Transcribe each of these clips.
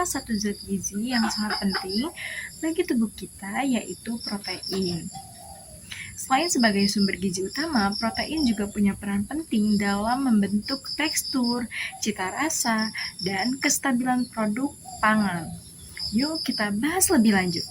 salah satu zat gizi yang sangat penting bagi tubuh kita, yaitu protein. Selain sebagai sumber gizi utama, protein juga punya peran penting dalam membentuk tekstur, cita rasa, dan kestabilan produk pangan. Yuk kita bahas lebih lanjut.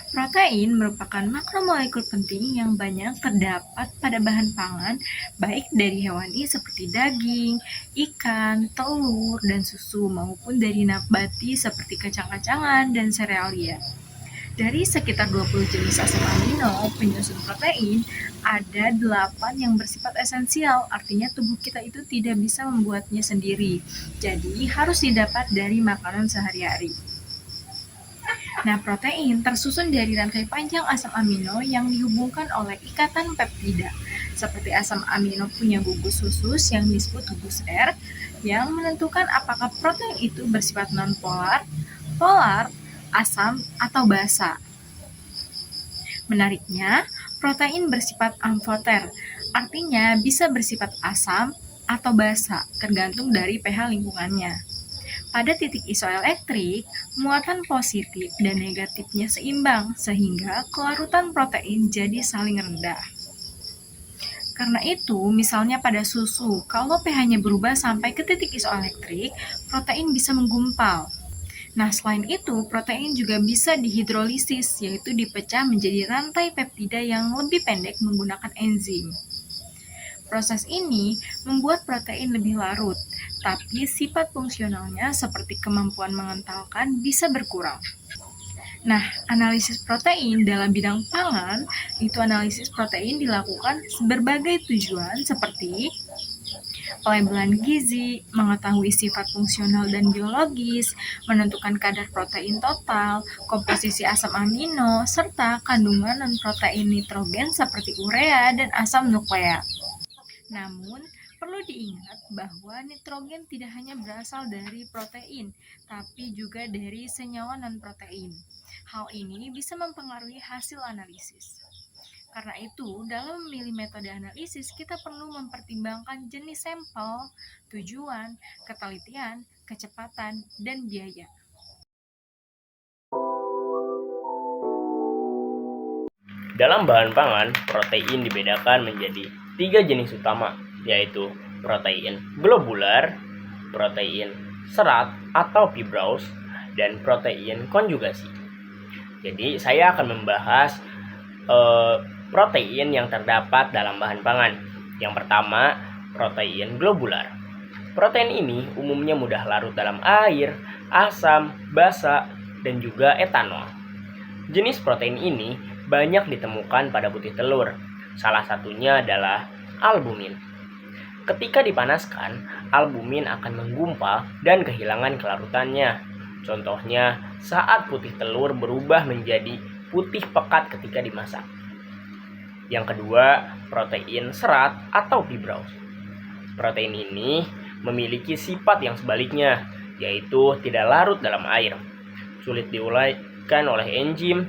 Protein merupakan makromolekul penting yang banyak terdapat pada bahan pangan, baik dari hewani seperti daging, ikan, telur, dan susu, maupun dari nabati seperti kacang-kacangan dan serealia. Dari sekitar 20 jenis asam amino penyusun protein, ada 8 yang bersifat esensial, artinya tubuh kita itu tidak bisa membuatnya sendiri. Jadi harus didapat dari makanan sehari-hari. Nah, protein tersusun dari rantai panjang asam amino yang dihubungkan oleh ikatan peptida. Seperti asam amino punya gugus khusus yang disebut gugus R, yang menentukan apakah protein itu bersifat nonpolar, polar, asam, atau basa. Menariknya, protein bersifat amfoter, artinya bisa bersifat asam atau basa, tergantung dari pH lingkungannya. Pada titik isoelektrik, muatan positif dan negatifnya seimbang, sehingga kelarutan protein jadi saling rendah. Karena itu, misalnya pada susu, kalau pH-nya berubah sampai ke titik isoelektrik, protein bisa menggumpal. Nah, selain itu, protein juga bisa dihidrolisis, yaitu dipecah menjadi rantai peptida yang lebih pendek menggunakan enzim. Proses ini membuat protein lebih larut, tapi sifat fungsionalnya seperti kemampuan mengentalkan bisa berkurang. Nah, analisis protein dalam bidang pangan, itu analisis protein dilakukan berbagai tujuan seperti pelabelan gizi, mengetahui sifat fungsional dan biologis, menentukan kadar protein total, komposisi asam amino, serta kandungan non-protein nitrogen seperti urea dan asam nukleat. Namun, perlu diingat bahwa nitrogen tidak hanya berasal dari protein, tapi juga dari senyawa non-protein. Hal ini bisa mempengaruhi hasil analisis. Karena itu, dalam memilih metode analisis, kita perlu mempertimbangkan jenis sampel, tujuan, ketelitian, kecepatan, dan biaya. Dalam bahan pangan, protein dibedakan menjadi 3 jenis utama, yaitu protein globular, protein serat atau fibrous, dan protein konjugasi. Jadi, saya akan membahas protein yang terdapat dalam bahan pangan. Yang pertama, protein globular. Protein ini umumnya mudah larut dalam air, asam, basa, dan juga etanol. Jenis protein ini banyak ditemukan pada putih telur. Salah satunya adalah albumin. Ketika dipanaskan, albumin akan menggumpal dan kehilangan kelarutannya. Contohnya, saat putih telur berubah menjadi putih pekat ketika dimasak. Yang kedua, protein serat atau fibrous. Protein ini memiliki sifat yang sebaliknya, yaitu tidak larut dalam air, sulit diuraikan oleh enzim,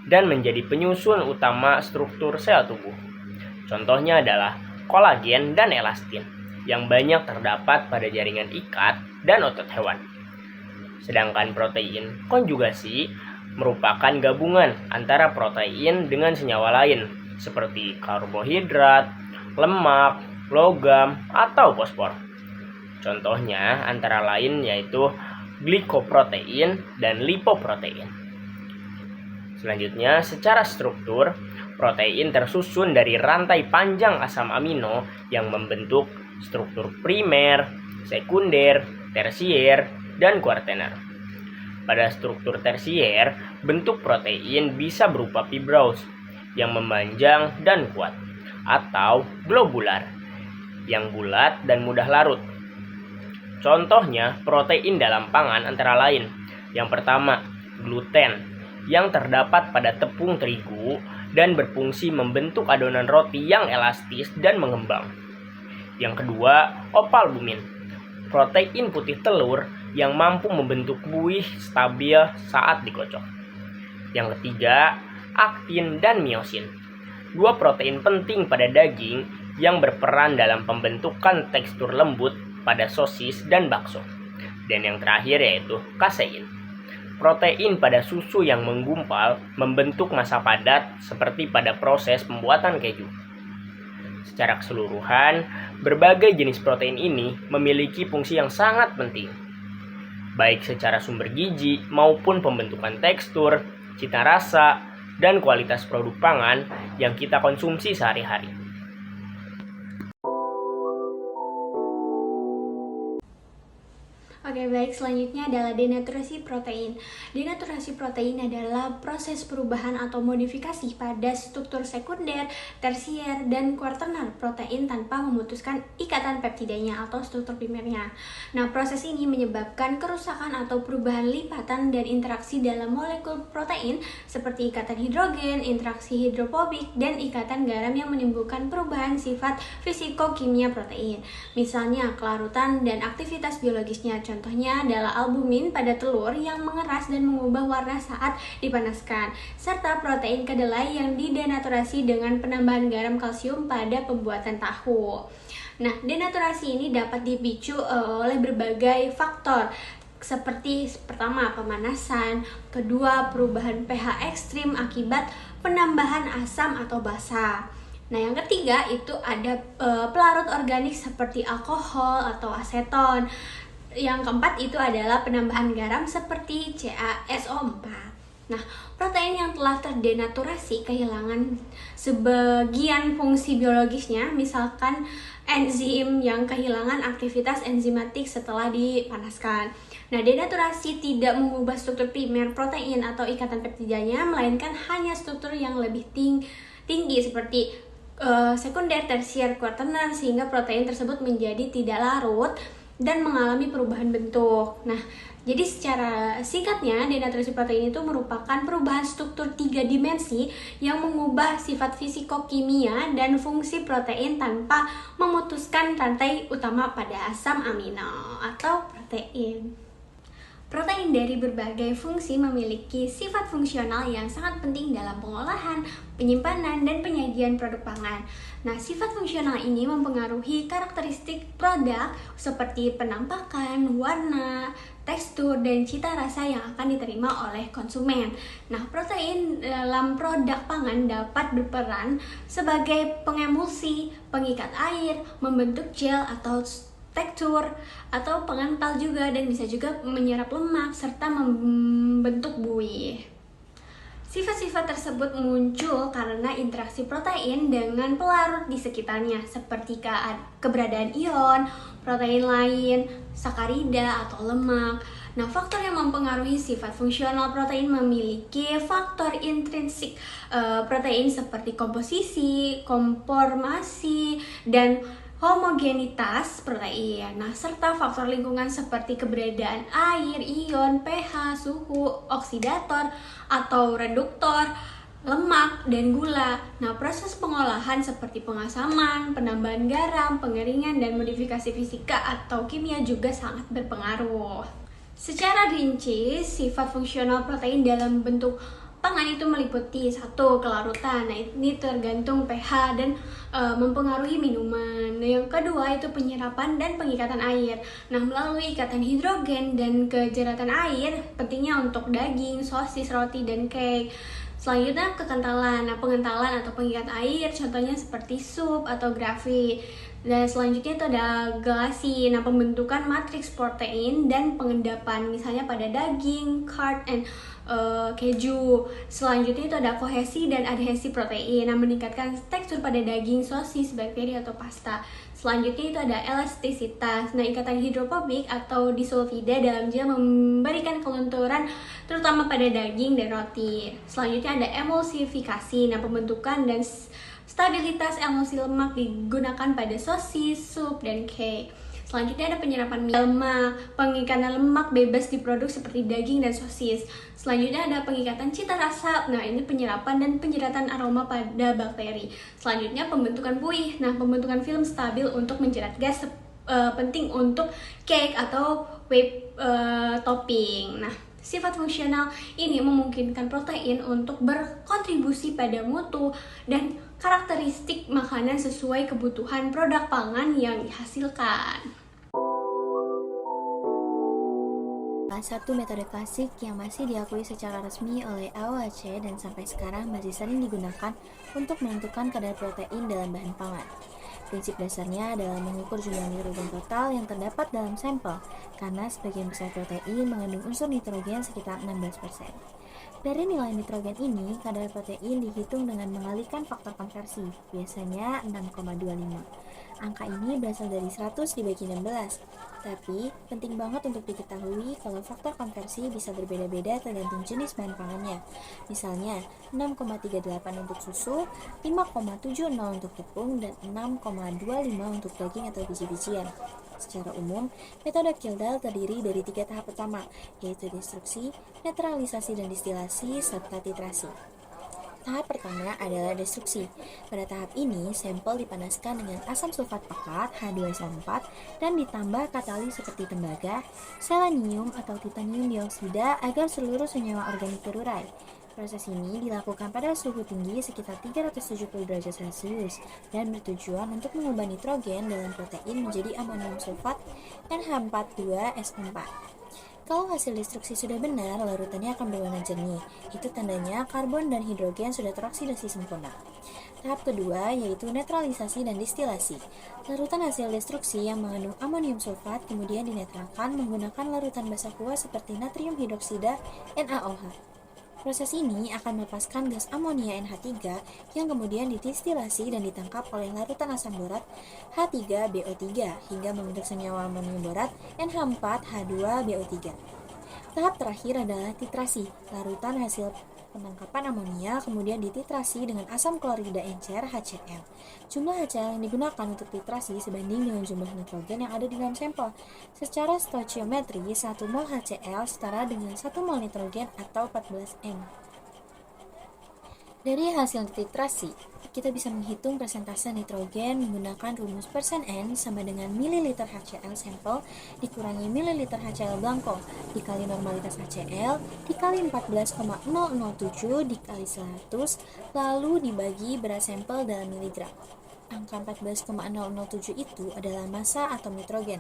dan menjadi penyusun utama struktur sel tubuh. Contohnya adalah kolagen dan elastin, yang banyak terdapat pada jaringan ikat dan otot hewan. Sedangkan protein konjugasi merupakan gabungan antara protein dengan senyawa lain seperti karbohidrat, lemak, logam, atau fosfor. Contohnya antara lain yaitu glikoprotein dan lipoprotein. Selanjutnya, secara struktur, protein tersusun dari rantai panjang asam amino yang membentuk struktur primer, sekunder, tersier, dan kuartener. Pada struktur tersier, bentuk protein bisa berupa fibrous yang memanjang dan kuat, atau globular yang bulat dan mudah larut. Contohnya protein dalam pangan antara lain. Yang pertama, gluten yang terdapat pada tepung terigu dan berfungsi membentuk adonan roti yang elastis dan mengembang. Yang kedua, opalbumin, protein putih telur yang mampu membentuk buih stabil saat dikocok. Yang ketiga, aktin dan miosin, 2 protein penting pada daging yang berperan dalam pembentukan tekstur lembut pada sosis dan bakso. Dan yang terakhir yaitu kasein. Protein pada susu yang menggumpal membentuk massa padat seperti pada proses pembuatan keju. Secara keseluruhan, berbagai jenis protein ini memiliki fungsi yang sangat penting, baik secara sumber gizi maupun pembentukan tekstur, cita rasa, dan kualitas produk pangan yang kita konsumsi sehari-hari. Oke, baik. Selanjutnya adalah denaturasi protein. Denaturasi protein adalah proses perubahan atau modifikasi pada struktur sekunder, tersier, dan kuarterner protein tanpa memutuskan ikatan peptidanya atau struktur primernya. Nah, proses ini menyebabkan kerusakan atau perubahan lipatan dan interaksi dalam molekul protein seperti ikatan hidrogen, interaksi hidrofobik, dan ikatan garam yang menimbulkan perubahan sifat fisikokimia protein. Misalnya, kelarutan dan aktivitas biologisnya. Contohnya adalah albumin pada telur yang mengeras dan mengubah warna saat dipanaskan, serta protein kedelai yang didenaturasi dengan penambahan garam kalsium pada pembuatan tahu. Nah, denaturasi ini dapat dipicu oleh berbagai faktor, seperti pertama pemanasan, kedua perubahan pH ekstrim akibat penambahan asam atau basa. Nah, yang ketiga itu ada pelarut organik seperti alkohol atau aseton. Yang keempat itu adalah penambahan garam seperti CaSO4. Nah, protein yang telah terdenaturasi kehilangan sebagian fungsi biologisnya, misalkan enzim yang kehilangan aktivitas enzimatik setelah dipanaskan. Nah, denaturasi tidak mengubah struktur primer protein atau ikatan peptidanya, melainkan hanya struktur yang lebih tinggi seperti sekunder, tersier, kuarterner, sehingga protein tersebut menjadi tidak larut dan mengalami perubahan bentuk. Nah, jadi secara singkatnya, denaturasi protein itu merupakan perubahan struktur 3 dimensi yang mengubah sifat fisikokimia dan fungsi protein tanpa memutuskan rantai utama pada asam amino atau protein. Protein dari berbagai fungsi memiliki sifat fungsional yang sangat penting dalam pengolahan, penyimpanan, dan penyajian produk pangan. Nah, sifat fungsional ini mempengaruhi karakteristik produk seperti penampakan, warna, tekstur, dan cita rasa yang akan diterima oleh konsumen. Nah, protein dalam produk pangan dapat berperan sebagai pengemulsi, pengikat air, membentuk gel atau tekstur, atau pengental juga, dan bisa juga menyerap lemak serta membentuk buih. Sifat-sifat tersebut muncul karena interaksi protein dengan pelarut di sekitarnya, seperti keberadaan ion, protein lain, sakarida, atau lemak. Nah, faktor yang mempengaruhi sifat fungsional protein memiliki faktor intrinsik protein seperti komposisi, konformasi, dan homogenitas protein. Nah, serta faktor lingkungan seperti keberadaan air, ion, pH, suhu, oksidator atau reduktor, lemak, dan gula. Nah, proses pengolahan seperti pengasaman, penambahan garam, pengeringan, dan modifikasi fisika atau kimia juga sangat berpengaruh. Secara rinci, sifat fungsional protein dalam bentuk pangan itu meliputi 1. Kelarutan. Nah, ini tergantung pH dan mempengaruhi minuman. Nah, yang kedua itu penyerapan dan pengikatan air. Nah, melalui ikatan hidrogen dan kejeratan air, pentingnya untuk daging, sosis, roti, dan cake. Selanjutnya kekentalan. Nah, pengentalan atau pengikat air contohnya seperti sup atau gravy. Dan selanjutnya itu ada gelasi. Nah, pembentukan matriks protein dan pengendapan misalnya pada daging, curd, and keju. Selanjutnya itu ada kohesi dan adhesi protein. Nah, meningkatkan tekstur pada daging, sosis, bakteri, atau pasta. Selanjutnya itu ada elastisitas. Nah, ikatan hidrofobik atau disulfida dalam gel memberikan kelunturan terutama pada daging dan roti. Selanjutnya ada emulsifikasi. Nah, pembentukan dan stabilitas emulsi lemak digunakan pada sosis, sup, dan cake. Selanjutnya ada penyerapan lemak, pengikatan lemak bebas di produk seperti daging dan sosis. Selanjutnya ada pengikatan cita rasa. Nah, ini penyerapan dan penjeratan aroma pada bakteri. Selanjutnya pembentukan buih. Nah, pembentukan film stabil untuk menjerat gas penting untuk cake atau whip topping. Nah, sifat fungsional ini memungkinkan protein untuk berkontribusi pada mutu dan karakteristik makanan sesuai kebutuhan produk pangan yang dihasilkan. salah satu metode klasik yang masih diakui secara resmi oleh AOHC dan sampai sekarang masih sering digunakan untuk menentukan kadar protein dalam bahan pangan. Prinsip dasarnya adalah mengukur jumlah nitrogen total yang terdapat dalam sampel, karena sebagian besar protein mengandung unsur nitrogen sekitar 16%. Dari nilai nitrogen ini, kadar protein dihitung dengan mengalihkan faktor konversi, biasanya 6,25. Angka ini berasal dari 100 dibagi 16. Tapi, penting banget untuk diketahui kalau faktor konversi bisa berbeda-beda tergantung jenis bahan pangannya. Misalnya, 6,38 untuk susu, 5,70 untuk tepung, dan 6,25 untuk daging atau biji-bijian. Secara umum, metode Kildall terdiri dari 3 tahap utama, yaitu destruksi, netralisasi dan distilasi, serta titrasi. Tahap pertama adalah destruksi. Pada tahap ini, sampel dipanaskan dengan asam sulfat pekat H2SO4 dan ditambah katalis seperti tembaga, selenium atau titanium dioksida agar seluruh senyawa organik terurai. Proses ini dilakukan pada suhu tinggi sekitar 370 derajat Celcius dan bertujuan untuk mengubah nitrogen dalam protein menjadi amonium sulfat NH42SO4. Kalau hasil destruksi sudah benar, larutannya akan berwarna jernih. Itu tandanya karbon dan hidrogen sudah teroksidasi sempurna. Tahap kedua yaitu netralisasi dan distilasi. Larutan hasil destruksi yang mengandung amonium sulfat kemudian dinetralkan menggunakan larutan basa kuat seperti natrium hidroksida NaOH. Proses ini akan melepaskan gas amonia NH3 yang kemudian didistilasi dan ditangkap oleh larutan asam borat H3BO3 hingga membentuk senyawa amonium borat NH4H2BO3. Tahap terakhir adalah titrasi. Larutan hasil penangkapan amonia kemudian dititrasi dengan asam klorida encer HCl. Jumlah HCl yang digunakan untuk titrasi sebanding dengan jumlah nitrogen yang ada di dalam sampel. Secara stoichiometri, 1 mol HCl setara dengan 1 mol nitrogen atau 14 M. Dari hasil titrasi, kita bisa menghitung persentase nitrogen menggunakan rumus persen N sama dengan mililiter HCl sampel dikurangi mililiter HCl blanko dikali normalitas HCl dikali 14,007 dikali 100 lalu dibagi berat sampel dalam miligram. Angka 14,007 itu adalah massa atom nitrogen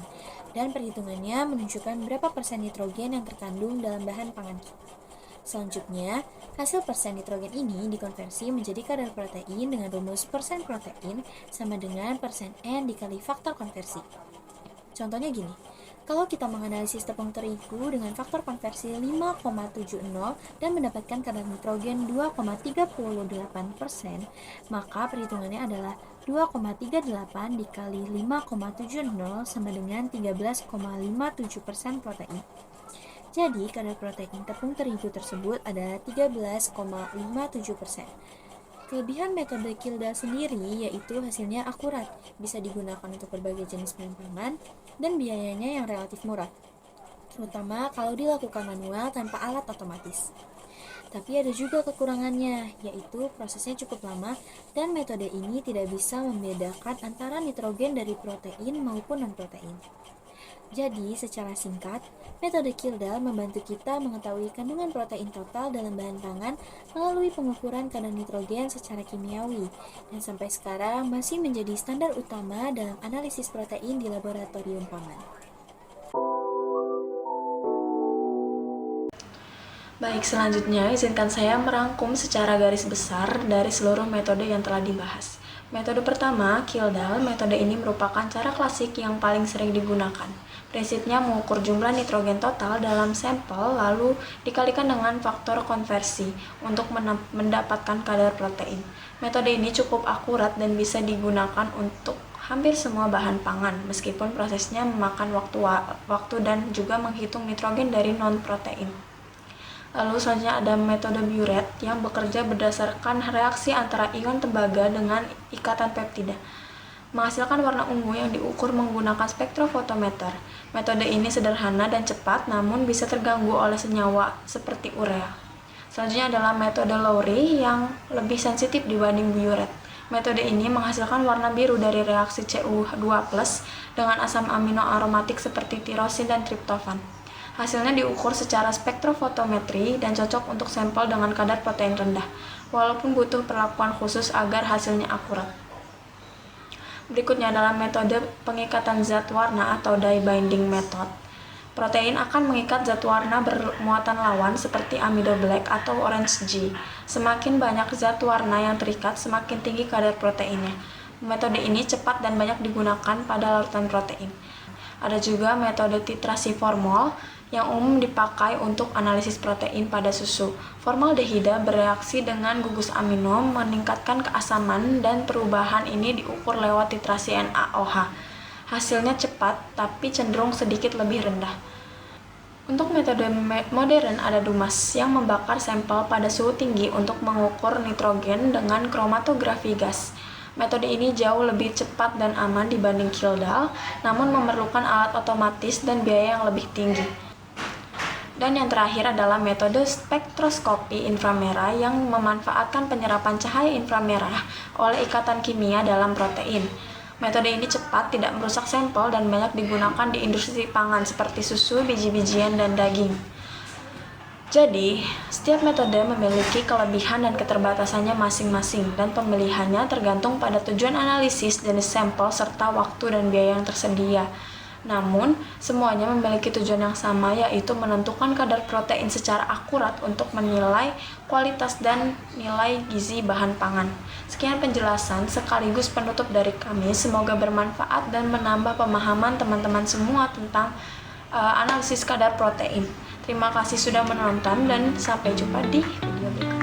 dan perhitungannya menunjukkan berapa persen nitrogen yang terkandung dalam bahan pangan kita. Selanjutnya, hasil persen nitrogen ini dikonversi menjadi kadar protein dengan rumus persen protein sama dengan persen N dikali faktor konversi. Contohnya gini, kalau kita menganalisis tepung terigu dengan faktor konversi 5,70 dan mendapatkan kadar nitrogen 2,38%, maka perhitungannya adalah 2,38 dikali 5,70 sama dengan 13,57% protein. Jadi, kadar protein tepung terigu tersebut adalah 13,57%. Kelebihan metode Kildall sendiri yaitu hasilnya akurat, bisa digunakan untuk berbagai jenis bahan pangan, dan biayanya yang relatif murah, terutama kalau dilakukan manual tanpa alat otomatis. Tapi ada juga kekurangannya, yaitu prosesnya cukup lama dan metode ini tidak bisa membedakan antara nitrogen dari protein maupun non-protein. Jadi, secara singkat, metode Kildall membantu kita mengetahui kandungan protein total dalam bahan pangan melalui pengukuran kadar nitrogen secara kimiawi, dan sampai sekarang masih menjadi standar utama dalam analisis protein di laboratorium pangan. Baik, selanjutnya izinkan saya merangkum secara garis besar dari seluruh metode yang telah dibahas. Metode pertama, Kildall, metode ini merupakan cara klasik yang paling sering digunakan. Prinsipnya mengukur jumlah nitrogen total dalam sampel lalu dikalikan dengan faktor konversi untuk mendapatkan kadar protein. Metode ini cukup akurat dan bisa digunakan untuk hampir semua bahan pangan, meskipun prosesnya memakan waktu dan juga menghitung nitrogen dari non-protein. Lalu selanjutnya ada metode Biuret yang bekerja berdasarkan reaksi antara ion tembaga dengan ikatan peptida, menghasilkan warna ungu yang diukur menggunakan spektrofotometer. Metode ini sederhana dan cepat, namun bisa terganggu oleh senyawa seperti urea. Selanjutnya adalah metode Lowry yang lebih sensitif dibanding Biuret. Metode ini menghasilkan warna biru dari reaksi Cu2+ dengan asam amino aromatik seperti tirosin dan triptofan. Hasilnya diukur secara spektrofotometri dan cocok untuk sampel dengan kadar protein rendah, walaupun butuh perlakuan khusus agar hasilnya akurat. Berikutnya adalah metode pengikatan zat warna atau dye binding method. Protein akan mengikat zat warna bermuatan lawan seperti amido black atau orange G. Semakin banyak zat warna yang terikat, semakin tinggi kadar proteinnya. Metode ini cepat dan banyak digunakan pada larutan protein. Ada juga metode titrasi formol yang umum dipakai untuk analisis protein pada susu. Formaldehida bereaksi dengan gugus amino meningkatkan keasaman dan perubahan ini diukur lewat titrasi NaOH. Hasilnya cepat tapi cenderung sedikit lebih rendah. Untuk metode modern ada DUMAS yang membakar sampel pada suhu tinggi untuk mengukur nitrogen dengan kromatografi gas. Metode ini jauh lebih cepat dan aman dibanding Kildall, namun memerlukan alat otomatis dan biaya yang lebih tinggi. Dan yang terakhir adalah metode spektroskopi inframerah yang memanfaatkan penyerapan cahaya inframerah oleh ikatan kimia dalam protein. Metode ini cepat, tidak merusak sampel, dan banyak digunakan di industri pangan seperti susu, biji-bijian, dan daging. Jadi, setiap metode memiliki kelebihan dan keterbatasannya masing-masing, dan pemilihannya tergantung pada tujuan analisis, jenis sampel, serta waktu dan biaya yang tersedia. Namun, semuanya memiliki tujuan yang sama, yaitu menentukan kadar protein secara akurat untuk menilai kualitas dan nilai gizi bahan pangan. Sekian penjelasan sekaligus penutup dari kami. Semoga bermanfaat dan menambah pemahaman teman-teman semua tentang analisis kadar protein. Terima kasih sudah menonton dan sampai jumpa di video berikutnya.